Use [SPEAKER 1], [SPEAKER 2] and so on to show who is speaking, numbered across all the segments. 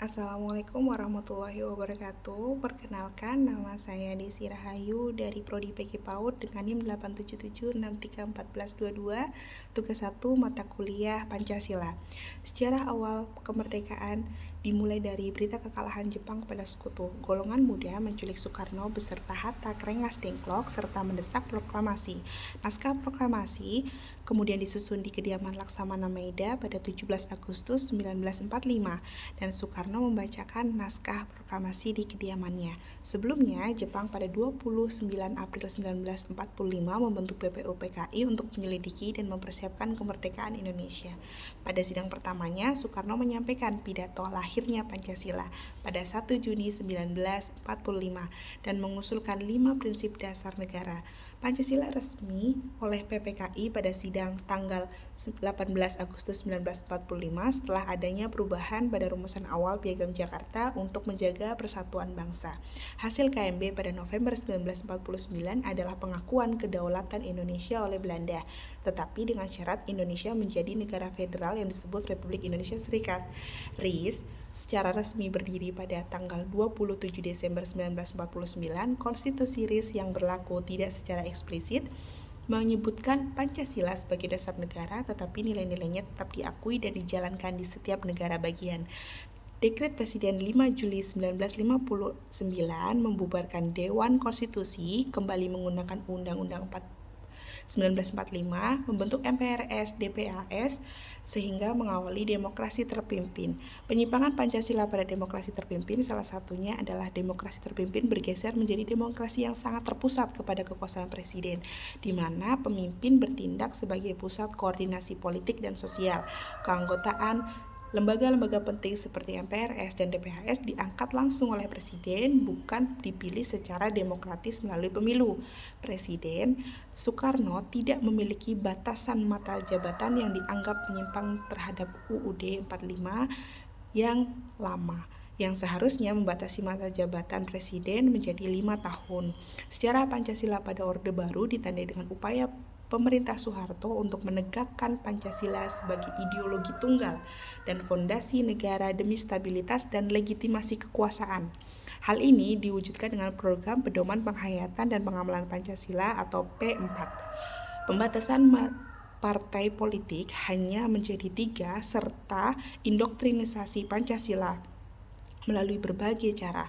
[SPEAKER 1] Assalamualaikum warahmatullahi wabarakatuh. Perkenalkan, nama saya Desi Rahayu dari Prodi PG PAUD dengan NIM 877631422. Tugas 1 mata kuliah Pancasila. Sejarah awal kemerdekaan dimulai dari berita kekalahan Jepang kepada sekutu. Golongan muda menculik Soekarno beserta Hatta, Krengas, Dengklok serta mendesak proklamasi. Naskah proklamasi kemudian disusun di kediaman Laksamana Maeda pada 17 Agustus 1945 dan Soekarno membacakan naskah proklamasi di kediamannya. Sebelumnya, Jepang pada 29 April 1945 membentuk BPUPKI untuk menyelidiki dan mempersiapkan kemerdekaan Indonesia. Pada sidang pertamanya, Soekarno menyampaikan pidato lahirnya Pancasila pada 1 Juni 1945 dan mengusulkan 5 prinsip dasar negara. Pancasila resmi oleh PPKI pada sidang tanggal 18 Agustus 1945 setelah adanya perubahan pada rumusan awal Piagam Jakarta untuk menjaga persatuan bangsa. Hasil KMB pada November 1949 adalah pengakuan kedaulatan Indonesia oleh Belanda, tetapi dengan syarat Indonesia menjadi negara federal yang disebut Republik Indonesia Serikat. RIS secara resmi berdiri pada tanggal 27 Desember 1949, konstitusi RIS yang berlaku tidak secara eksplisit menyebutkan Pancasila sebagai dasar negara, tetapi nilai-nilainya tetap diakui dan dijalankan di setiap negara bagian. Dekret Presiden 5 Juli 1959 membubarkan Dewan Konstitusi, kembali menggunakan Undang-Undang 1945, membentuk MPRS, DPAS, sehingga mengawali demokrasi terpimpin. Penyimpangan Pancasila pada demokrasi terpimpin salah satunya adalah demokrasi terpimpin bergeser menjadi demokrasi yang sangat terpusat kepada kekuasaan presiden, di mana pemimpin bertindak sebagai pusat koordinasi politik dan sosial. Keanggotaan lembaga-lembaga penting seperti MPRS dan DPHS diangkat langsung oleh presiden, bukan dipilih secara demokratis melalui pemilu. Presiden Soekarno tidak memiliki batasan masa jabatan yang dianggap menyimpang terhadap UUD 45 yang lama, yang seharusnya membatasi masa jabatan presiden menjadi 5 tahun. Sejarah Pancasila pada Orde Baru ditandai dengan upaya pemerintah Soeharto untuk menegakkan Pancasila sebagai ideologi tunggal dan fondasi negara demi stabilitas dan legitimasi kekuasaan. Hal ini diwujudkan dengan program Pedoman Penghayatan dan Pengamalan Pancasila atau P4. Pembatasan partai politik hanya menjadi 3 serta indoktrinisasi Pancasila melalui berbagai cara.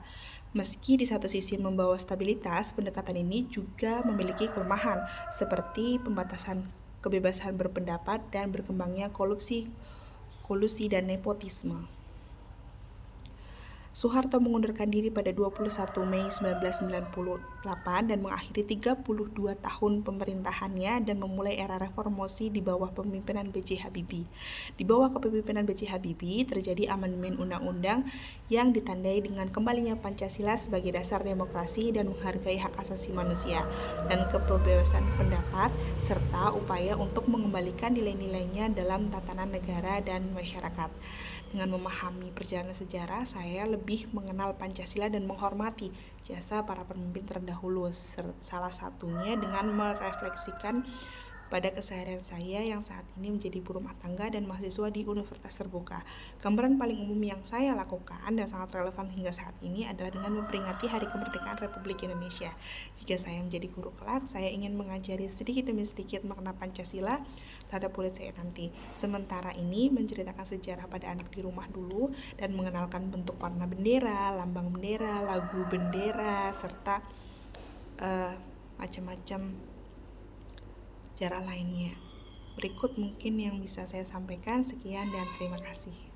[SPEAKER 1] Meski di satu sisi membawa stabilitas, pendekatan ini juga memiliki kelemahan seperti pembatasan kebebasan berpendapat dan berkembangnya kolusi dan nepotisme. Soeharto mengundurkan diri pada 21 Mei 1998 dan mengakhiri 32 tahun pemerintahannya dan memulai era reformasi di bawah kepemimpinan B.J. Habibie. Di bawah kepemimpinan B.J. Habibie terjadi amandemen undang-undang yang ditandai dengan kembalinya Pancasila sebagai dasar demokrasi dan menghargai hak asasi manusia dan kebebasan pendapat, serta upaya untuk mengembalikan nilai-nilainya dalam tatanan negara dan masyarakat. Dengan memahami perjalanan sejarah, saya lebih mengenal Pancasila dan menghormati jasa para pemimpin terdahulu, salah satunya dengan merefleksikan pada keseharian saya yang saat ini menjadi ibu rumah tangga dan mahasiswa di universitas terbuka. Gambaran paling umum yang saya lakukan dan sangat relevan hingga saat ini adalah dengan memperingati Hari Kemerdekaan Republik Indonesia. Jika saya menjadi guru kelak, saya ingin mengajari sedikit demi sedikit makna Pancasila terhadap murid saya nanti. Sementara ini menceritakan sejarah pada anak di rumah dulu dan mengenalkan bentuk warna bendera, lambang bendera, lagu bendera, serta macam-macam cara lainnya. Berikut mungkin yang bisa saya sampaikan. Sekian dan terima kasih.